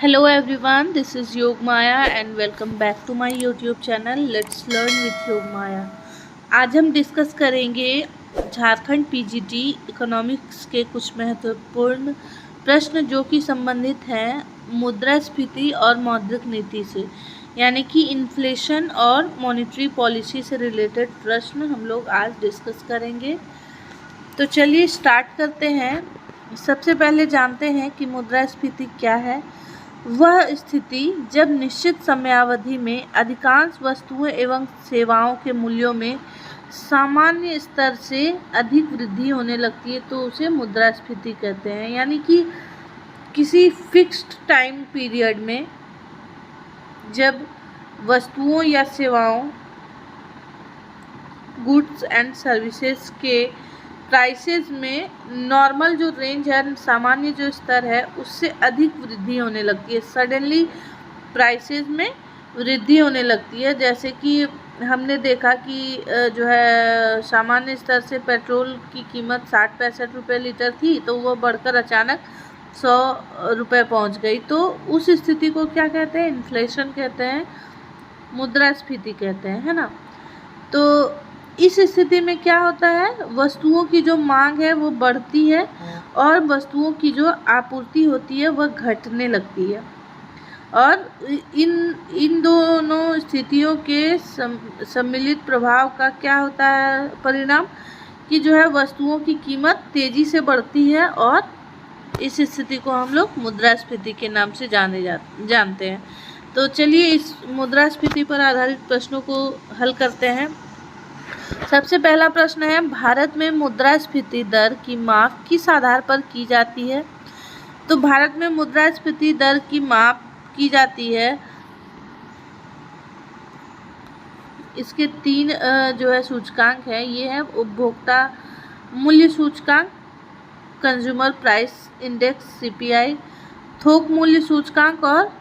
Hello everyone, this is Yog Maya and welcome back to my YouTube channel Let's Learn with Yog Maya। आज हम discuss करेंगे Jharkhand PGT economics के कुछ महत्वपूर्ण प्रश्न जो कि संबंधित हैं मुद्रास्फीति और मौद्रिक नीति से, यानी कि इन्फ्लेशन और मॉनेटरी पॉलिसी से रिलेटेड प्रश्न हम लोग आज डिस्कस करेंगे। तो चलिए स्टार्ट करते हैं। सबसे पहले जानते हैं कि मुद्रास्फीति क्या है। वह स्थिति जब निश्चित समयावधि में अधिकांश वस्तुओं एवं सेवाओं के मूल्यों में सामान्य स्तर से अधिक वृद्धि होने लगती है तो उसे मुद्रास्फीति कहते हैं। यानी कि किसी फिक्स्ड टाइम पीरियड में जब वस्तुओं या सेवाओं गुड्स एंड सर्विसेज के प्राइसेस में नॉर्मल जो रेंज है, सामान्य जो स्तर है, उससे अधिक वृद्धि होने लगती है। सडनली प्राइसेस में वृद्धि होने लगती है। जैसे कि हमने देखा कि जो है सामान्य स्तर से पेट्रोल की कीमत 60-65 रुपये लीटर थी तो वो बढ़कर अचानक 100 रुपये पहुँच गई। तो उस स्थिति को क्या कहते हैं? इन्फ्लेशन कहते हैं, मुद्रास्फीति कहते हैं, है ना। तो इस स्थिति में क्या होता है, वस्तुओं की जो मांग है वो बढ़ती है और वस्तुओं की जो आपूर्ति होती है वह घटने लगती है। और इन दोनों स्थितियों के सम्मिलित प्रभाव का क्या होता है परिणाम, कि जो है वस्तुओं की कीमत तेज़ी से बढ़ती है और इस स्थिति को हम लोग मुद्रास्फीति के नाम से जानते हैं। तो चलिए इस मुद्रास्फीति पर आधारित प्रश्नों को हल करते हैं। सबसे पहला प्रश्न है, भारत में मुद्रास्फीति दर की माप किस आधार पर की जाती है? तो भारत में मुद्रास्फीति दर की माप की जाती है, इसके 3 जो है सूचकांक है। ये है उपभोक्ता मूल्य सूचकांक, कंज्यूमर प्राइस इंडेक्स सीपीआई, थोक मूल्य सूचकांक और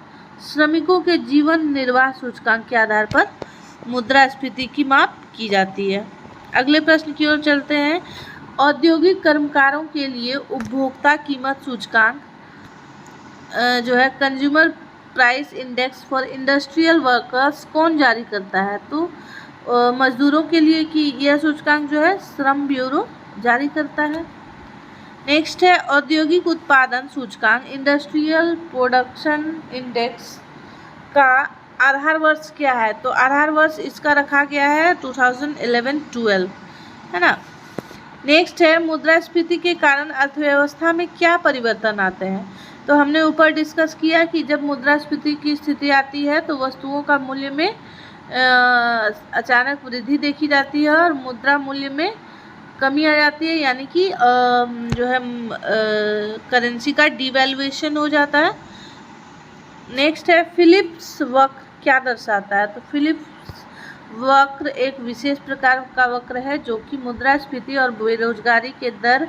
श्रमिकों के जीवन निर्वाह सूचकांक के आधार पर मुद्रास्फीति की माप की जाती है। अगले प्रश्न की ओर चलते हैं। औद्योगिक कर्मकारों के लिए उपभोक्ता कीमत सूचकांक जो है consumer price index for industrial workers कौन जारी करता है? तो मजदूरों के लिए कि यह सूचकांक जो है श्रम ब्यूरो जारी करता है। नेक्स्ट है औद्योगिक उत्पादन सूचकांक, इंडस्ट्रियल प्रोडक्शन इंडेक्स का आधार वर्ष क्या है? तो आधार वर्ष इसका रखा गया है 2011-12, है ना। नेक्स्ट है मुद्रास्फीति के कारण अर्थव्यवस्था में क्या परिवर्तन आते हैं? तो हमने ऊपर डिस्कस किया कि जब मुद्रास्फीति की स्थिति आती है तो वस्तुओं का मूल्य में अचानक वृद्धि देखी जाती है और मुद्रा मूल्य में कमी आ जाती है, यानी कि जो है करेंसी का डिवैल्यूएशन हो जाता है। नेक्स्ट है फिलिप्स वक्र क्या दर्शाता है? तो फिलिप्स वक्र एक विशेष प्रकार का वक्र है जो कि मुद्रास्फीति और बेरोजगारी के दर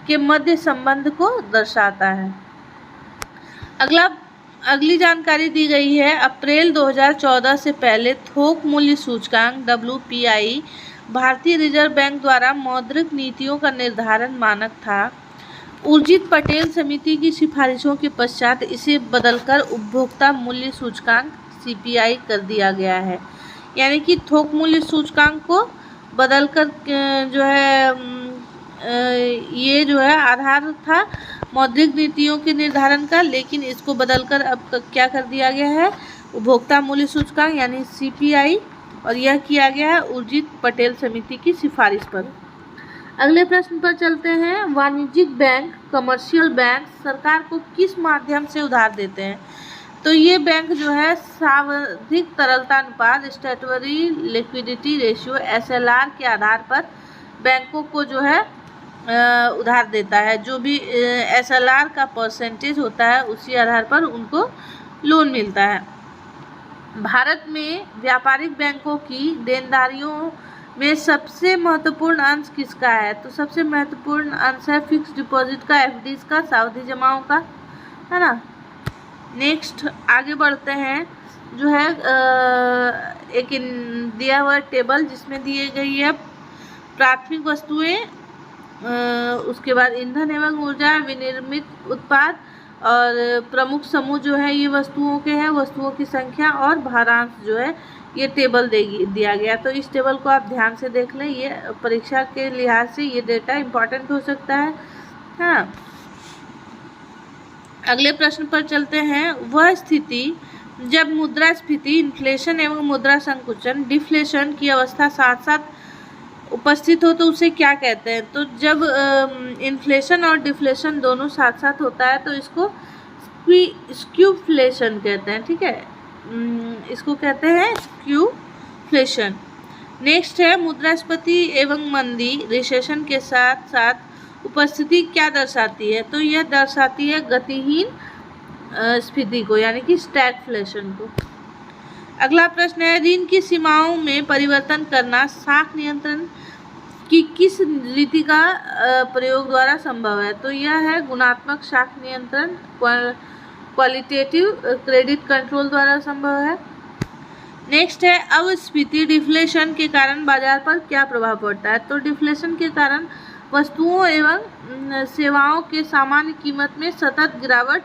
के मध्य संबंध को दर्शाता है। अगली जानकारी दी गई है, अप्रैल 2014 से पहले थोक मूल्य सूचकांक WPI भारतीय रिजर्व बैंक द्वारा मौद्रिक नीतियों का निर्धारण मानक था। उर्जित पटेल समिति की सिफारिशों के पश्चात इसे बदलकर उपभोक्ता मूल्य सूचकांक CPI कर दिया गया है। यानी कि थोक मूल्य सूचकांक को बदलकर जो है ये जो है आधार था मौद्रिक नीतियों के निर्धारण का, लेकिन इसको बदलकर अब क्या कर दिया गया है, उपभोक्ता मूल्य सूचकांक यानी CPI, और यह किया गया है उर्जित पटेल समिति की सिफारिश पर। अगले प्रश्न पर चलते हैं। वाणिज्यिक बैंक, कमर्शियल बैंक सरकार को किस माध्यम से उधार देते हैं? तो ये बैंक जो है सावधिक तरलता अनुपात स्टैट्यूटरी लिक्विडिटी रेशियो SLR के आधार पर बैंकों को जो है उधार देता है। जो भी SLR का परसेंटेज होता है उसी आधार पर उनको लोन मिलता है। भारत में व्यापारिक बैंकों की देनदारियों में सबसे महत्वपूर्ण अंश किसका है? तो सबसे महत्वपूर्ण अंश है फिक्स डिपॉजिट का, FDs का, सावधि जमाओं का, है ना। नेक्स्ट आगे बढ़ते हैं। जो है एक दिया हुआ टेबल जिसमें दी गई है प्राथमिक वस्तुएं, उसके बाद ईंधन एवं ऊर्जा, विनिर्मित उत्पाद और प्रमुख समूह जो है ये वस्तुओं के हैं, वस्तुओं की संख्या और भारांश जो है ये टेबल दिया गया। तो इस टेबल को आप ध्यान से देख लें, ये परीक्षा के लिहाज से ये डेटा इम्पॉर्टेंट हो सकता है। हाँ, अगले प्रश्न पर चलते हैं। वह स्थिति जब मुद्रास्फीति, इन्फ्लेशन एवं मुद्रा संकुचन, डिफ्लेशन की अवस्था साथ साथ उपस्थित हो तो उसे क्या कहते हैं? तो जब इन्फ्लेशन और डिफ्लेशन दोनों साथ साथ होता है तो इसको स्क्यूफ्लेशन कहते हैं। ठीक है, इसको कहते हैं स्क्यूफ्लेशन। नेक्स्ट है मुद्रास्फीति एवं मंदी, रिसेशन के साथ साथ उपस्थिति क्या दर्शाती है? तो यह दर्शाती है गतिहीन स्फीति को, यानी कि स्टैगफ्लेशन को। अगला प्रश्न है ऋण की सीमाओं में परिवर्तन करना शाख नियंत्रण की किस रीति का प्रयोग द्वारा संभव है? तो यह है गुणात्मक शाख नियंत्रण, क्वालिटेटिव क्रेडिट कंट्रोल द्वारा संभव है। नेक्स्ट है अपस्फीति, डिफ्लेशन के कारण बाजार पर क्या प्रभाव पड़ता है? तो डिफ्लेशन के कारण वस्तुओं एवं सेवाओं के सामान्य कीमत में सतत गिरावट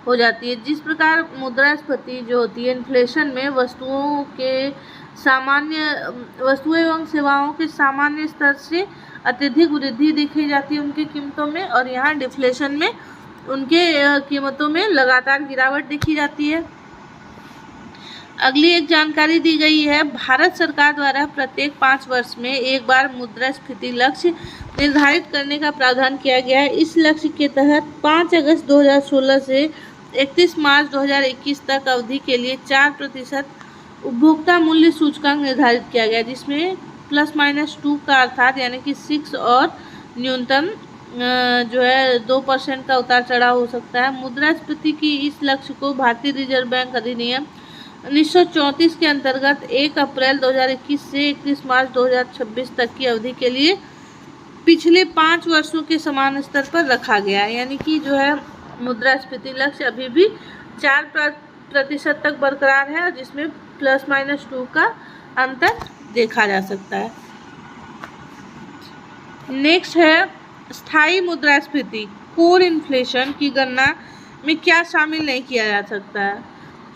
हो जाती है। जिस प्रकार मुद्रास्फीति जो होती है इन्फ्लेशन में वस्तुओं एवं सेवाओं के सामान्य स्तर से अत्यधिक वृद्धि देखी जाती है उनकी कीमतों में, और यहाँ डिफ्लेशन में उनके कीमतों में लगातार गिरावट देखी जाती है। अगली एक जानकारी दी गई है, भारत सरकार द्वारा प्रत्येक 5 वर्ष में एक बार मुद्रास्फीति लक्ष्य निर्धारित करने का प्रावधान किया गया है। इस लक्ष्य के तहत 5 अगस्त 2016 से 31 मार्च 2021 तक अवधि के लिए 4% उपभोक्ता मूल्य सूचकांक निर्धारित किया गया, जिसमें ±2 का अर्थात यानी कि 6 और न्यूनतम जो है 2% का उतार चढ़ाव हो सकता है। मुद्रास्फीति की इस लक्ष्य को भारतीय रिजर्व बैंक अधिनियम 1934 के अंतर्गत 1 अप्रैल 2021 से 31 मार्च 2026 तक की अवधि के लिए पिछले 5 वर्षों के समान स्तर पर रखा गया है। यानी कि जो है मुद्रास्फीति लक्ष्य अभी भी 4% तक बरकरार है, और जिसमें ±2 का अंतर देखा जा सकता है। नेक्स्ट है स्थायी मुद्रास्फीति, कोर इन्फ्लेशन की गणना में क्या शामिल नहीं किया जा सकता है?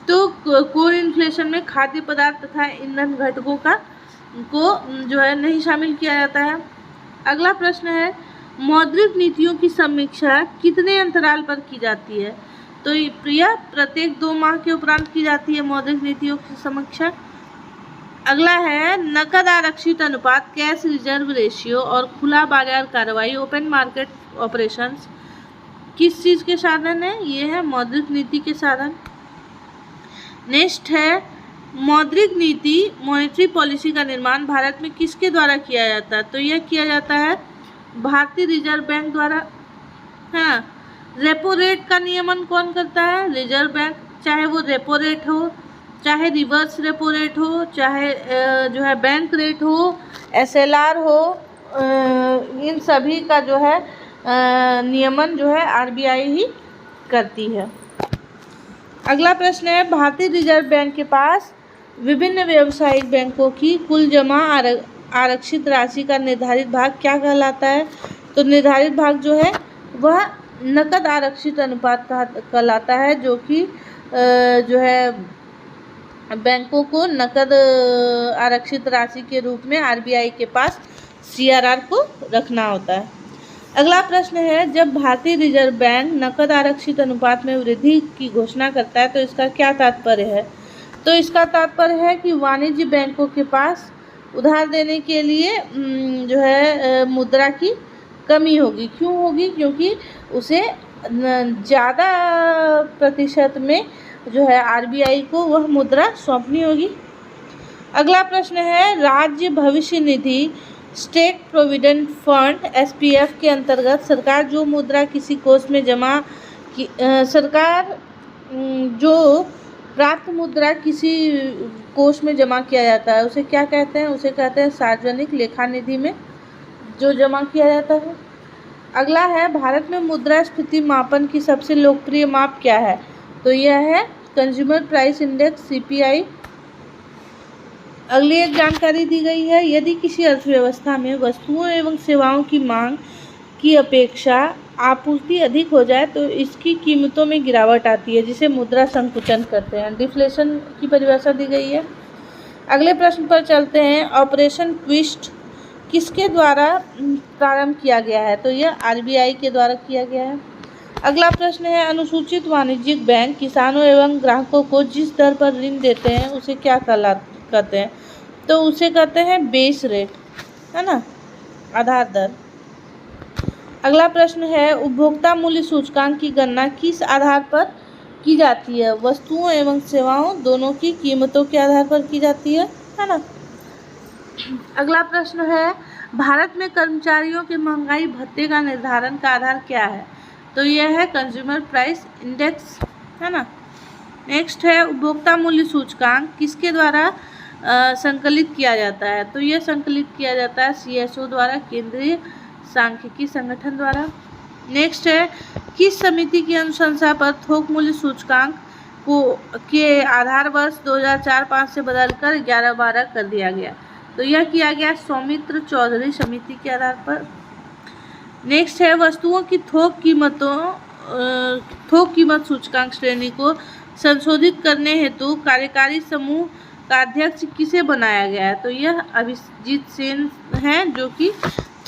तो कोर इन्फ्लेशन में खाद्य पदार्थ तथा ईंधन घटकों को जो है नहीं शामिल किया जाता है। अगला प्रश्न है मौद्रिक नीतियों की समीक्षा कितने अंतराल पर की जाती है? तो यह प्रत्येक 2 माह के उपरांत की जाती है मौद्रिक नीतियों की समीक्षा। अगला है नकद आरक्षित अनुपात, कैश रिजर्व रेशियो और खुला बाजार कार्रवाई, ओपन मार्केट ऑपरेशंस किस चीज़ के साधन है? ये है मौद्रिक नीति के साधन। नेक्स्ट है मौद्रिक नीति, मॉनेटरी पॉलिसी का निर्माण भारत में किसके द्वारा किया जाता है? तो यह किया जाता है भारतीय रिजर्व बैंक द्वारा। हाँ, रेपो रेट का नियमन कौन करता है? Reserve bank. चाहे वो रेपो रेट हो, चाहे रिवर्स रेपो रेट हो, चाहे जो है बैंक रेट हो, SLR हो, इन सभी का जो है नियमन जो है RBI ही करती है। अगला प्रश्न है भारतीय रिजर्व बैंक के पास विभिन्न व्यावसायिक बैंकों की कुल जमा आरक्षित राशि का निर्धारित भाग क्या कहलाता है? तो निर्धारित भाग जो है वह नकद आरक्षित अनुपात कहलाता है, जो कि जो है बैंकों को नकद आरक्षित राशि के रूप में RBI के पास CRR को रखना होता है। अगला प्रश्न है जब भारतीय रिजर्व बैंक नकद आरक्षित अनुपात में वृद्धि की घोषणा करता है तो इसका क्या तात्पर्य है? तो इसका तात्पर्य है कि वाणिज्य बैंकों के पास उधार देने के लिए जो है मुद्रा की कमी होगी। क्यों होगी? क्योंकि उसे ज़्यादा प्रतिशत में जो है RBI को वह मुद्रा सौंपनी होगी। अगला प्रश्न है राज्य भविष्य निधि स्टेट प्रोविडेंट फंड SPF के अंतर्गत सरकार जो मुद्रा किसी कोष में जमा की सरकार जो प्राप्त मुद्रा किसी कोष में जमा किया जाता है उसे क्या कहते हैं? उसे कहते हैं सार्वजनिक लेखा निधि में जो जमा किया जाता है। अगला है भारत में मुद्रास्फीति मापन की सबसे लोकप्रिय माप क्या है? तो यह है कंज्यूमर प्राइस इंडेक्स CPI। अगली एक जानकारी दी गई है यदि किसी अर्थव्यवस्था में वस्तुओं एवं सेवाओं की मांग की अपेक्षा आपूर्ति अधिक हो जाए तो इसकी कीमतों में गिरावट आती है, जिसे मुद्रा संकुचन कहते हैं। डिफ्लेशन की परिभाषा दी गई है। अगले प्रश्न पर चलते हैं। ऑपरेशन ट्विस्ट किसके द्वारा प्रारंभ किया गया है? तो यह आरबीआई के द्वारा किया गया है। अगला प्रश्न है, अनुसूचित वाणिज्यिक बैंक किसानों एवं ग्राहकों को जिस दर पर ऋण देते हैं उसे क्या कहते हैं? तो उसे कहते हैं बेस रेट, है ना, आधार दर। अगला प्रश्न है, उपभोक्ता मूल्य सूचकांक की गणना किस आधार पर की जाती है? वस्तुओं एवं सेवाओं दोनों की कीमतों के आधार पर की जाती है ना। अगला प्रश्न है, भारत में कर्मचारियों के महंगाई भत्ते का निर्धारण का आधार क्या है? तो यह है कंज्यूमर प्राइस इंडेक्स, है ना। नेक्स्ट है, उपभोक्ता मूल्य सूचकांक किसके द्वारा संकलित किया जाता है? तो यह संकलित किया जाता है CSO द्वारा, केंद्रीय सांख्यिकी संगठन द्वारा। नेक्स्ट है, किस समिति की अनुशंसा पर थोक मूल्य सूचकांक को के आधार वर्ष 2004-05 से बदलकर 11-12 कर दिया गया? तो यह किया गया सौमित्र चौधरी समिति के आधार पर। नेक्स्ट है, वस्तुओं की थोक कीमत सूचकांक श्रेणी को संशोधित करने हेतु कार्यकारी समूह का अध्यक्ष किसे बनाया गया है? तो यह अभिजीत सेन हैं, जो कि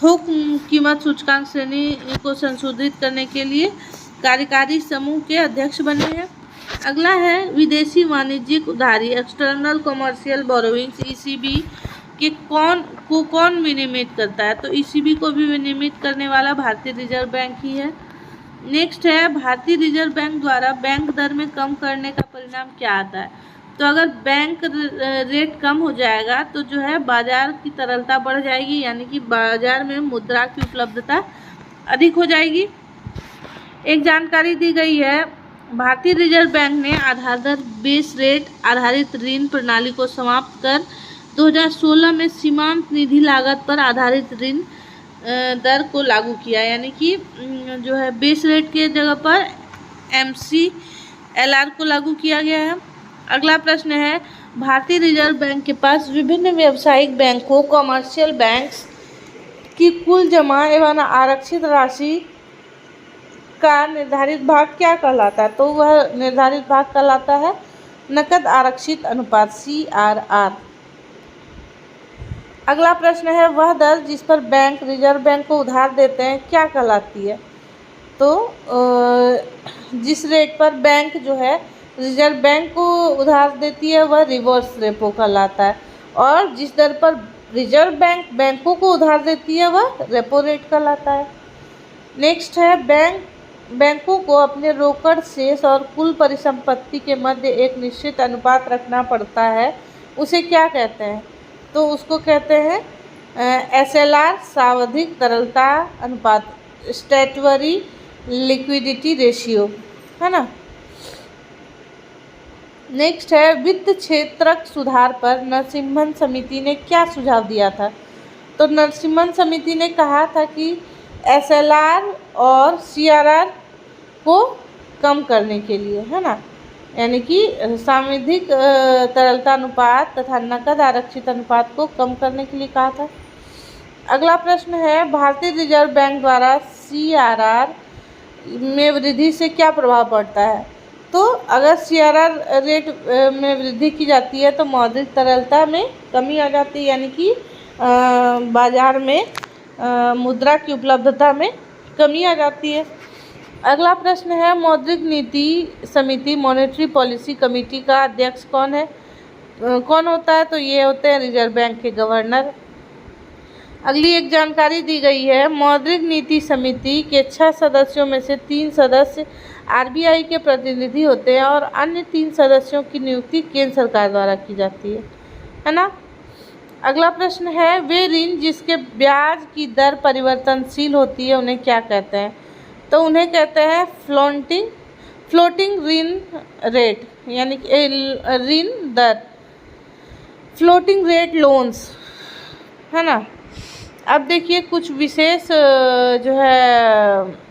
थोक कीमत सूचकांक श्रेणी को संशोधित करने के लिए कार्यकारी समूह के अध्यक्ष बने हैं। अगला है, विदेशी वाणिज्यिक उधारी एक्सटर्नल कॉमर्शियल बोरोइंग्स ECB के कौन विनियमित करता है? तो ECB को भी विनियमित करने वाला भारतीय रिजर्व बैंक ही है। नेक्स्ट है, भारतीय रिजर्व बैंक द्वारा बैंक दर में कम करने का परिणाम क्या आता है? तो अगर बैंक रेट कम हो जाएगा तो जो है बाजार की तरलता बढ़ जाएगी, यानी कि बाजार में मुद्रा की उपलब्धता अधिक हो जाएगी। एक जानकारी दी गई है, भारतीय रिजर्व बैंक ने आधार दर बेस रेट आधारित ऋण प्रणाली को समाप्त कर 2016 में सीमांत निधि लागत पर आधारित ऋण दर को लागू किया, यानी कि जो है बेस रेट के जगह पर MCLR को लागू किया गया है। अगला प्रश्न है, भारतीय रिजर्व बैंक के पास विभिन्न व्यावसायिक बैंकों कॉमर्शियल बैंक्स की कुल जमा एवं आरक्षित राशि का निर्धारित भाग क्या कहलाता है? तो वह निर्धारित भाग कहलाता है नकद आरक्षित अनुपात CRR। अगला प्रश्न है, वह दर जिस पर बैंक रिजर्व बैंक को उधार देते हैं क्या कहलाती है? तो जिस रेट पर बैंक जो है रिजर्व बैंक को उधार देती है वह रिवर्स रेपो कहलाता है, और जिस दर पर रिजर्व बैंक बैंकों को उधार देती है वह रेपो रेट कहलाता है। नेक्स्ट है, बैंकों को अपने रोकड़ शेष और कुल परिसंपत्ति के मध्य एक निश्चित अनुपात रखना पड़ता है, उसे क्या कहते हैं? तो उसको कहते हैं SLR, सावधिक तरलता अनुपात, स्टैट्यूटरी लिक्विडिटी रेशियो, है ना। नेक्स्ट है, वित्त क्षेत्रक सुधार पर नरसिम्हन समिति ने क्या सुझाव दिया था? तो नरसिम्हन समिति ने कहा था कि SLR और CRR को कम करने के लिए, है ना, यानी कि सावधिक तरलता अनुपात तथा नकद आरक्षित अनुपात को कम करने के लिए कहा था। अगला प्रश्न है, भारतीय रिजर्व बैंक द्वारा CRR में वृद्धि से क्या प्रभाव पड़ता है? तो अगर CRR रेट में वृद्धि की जाती है तो मौद्रिक तरलता में कमी आ जाती है, यानी कि बाजार में मुद्रा की उपलब्धता में कमी आ जाती है। अगला प्रश्न है, मौद्रिक नीति समिति मॉनेटरी पॉलिसी कमेटी का अध्यक्ष कौन है? कौन होता है? तो ये होते हैं रिजर्व बैंक के गवर्नर। अगली एक जानकारी दी गई है, मौद्रिक नीति समिति के 6 सदस्यों में से 3 सदस्य RBI के प्रतिनिधि होते हैं और अन्य 3 सदस्यों की नियुक्ति केंद्र सरकार द्वारा की जाती है ना। अगला प्रश्न है, वे ऋण जिसके ब्याज की दर परिवर्तनशील होती है उन्हें क्या कहते हैं? तो उन्हें कहते हैं फ्लोटिंग ऋण रेट, यानी कि ऋण दर, फ्लोटिंग रेट लोन्स, है ना। अब देखिए कुछ विशेष जो है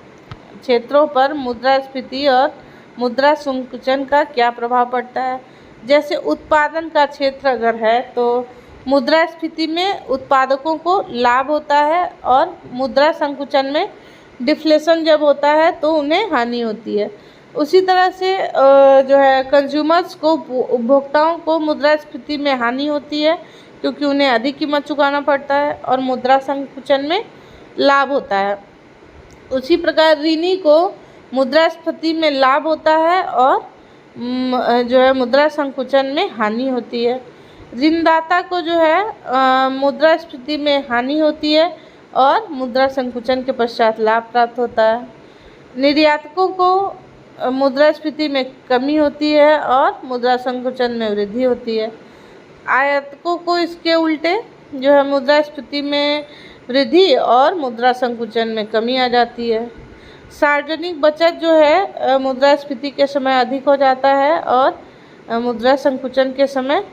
क्षेत्रों पर मुद्रास्फीति और मुद्रा संकुचन का क्या प्रभाव पड़ता है। जैसे उत्पादन का क्षेत्र अगर है तो मुद्रास्फीति में उत्पादकों को लाभ होता है और मुद्रा संकुचन में डिफ्लेशन जब होता है तो उन्हें हानि होती है। उसी तरह से जो है कंज्यूमर्स को, उपभोक्ताओं को मुद्रास्फीति में हानि होती है क्योंकि उन्हें अधिक कीमत चुकाना पड़ता है, और मुद्रा संकुचन में लाभ होता है। उसी प्रकार ऋणी को मुद्रास्फीति में लाभ होता है और जो है मुद्रा संकुचन में हानि होती है। ऋणदाता को जो है मुद्रास्फीति में हानि होती है और मुद्रा संकुचन के पश्चात लाभ प्राप्त होता है। निर्यातकों को मुद्रास्फीति में कमी होती है और मुद्रा संकुचन में वृद्धि होती है। आयातकों को इसके उल्टे जो है मुद्रास्फीति में वृद्धि और मुद्रा संकुचन में कमी आ जाती है। सार्वजनिक बचत जो है मुद्रास्फीति के समय अधिक हो जाता है और मुद्रा संकुचन के समय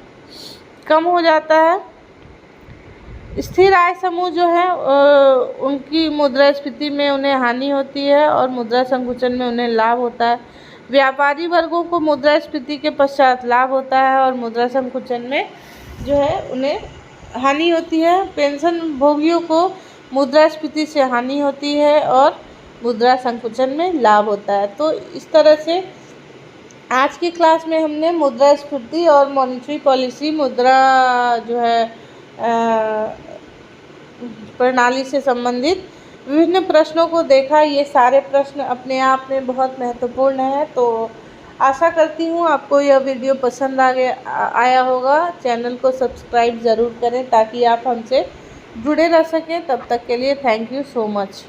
कम हो जाता है। स्थिर आय समूह जो है उनकी मुद्रास्फीति में उन्हें हानि होती है और मुद्रा संकुचन में उन्हें लाभ होता है। व्यापारी वर्गों को मुद्रास्फीति के पश्चात लाभ होता है और मुद्रा संकुचन में जो है उन्हें हानि होती है। पेंशन भोगियों को मुद्रास्फीति से हानि होती है और मुद्रा संकुचन में लाभ होता है। तो इस तरह से आज की क्लास में हमने मुद्रास्फीति और मॉनेटरी पॉलिसी, मुद्रा जो है प्रणाली से संबंधित विभिन्न प्रश्नों को देखा। ये सारे प्रश्न अपने आप में बहुत महत्वपूर्ण हैं। तो आशा करती हूँ आपको यह वीडियो पसंद आया होगा। चैनल को सब्सक्राइब ज़रूर करें ताकि आप हमसे जुड़े रह सकें। तब तक के लिए थैंक यू सो मच।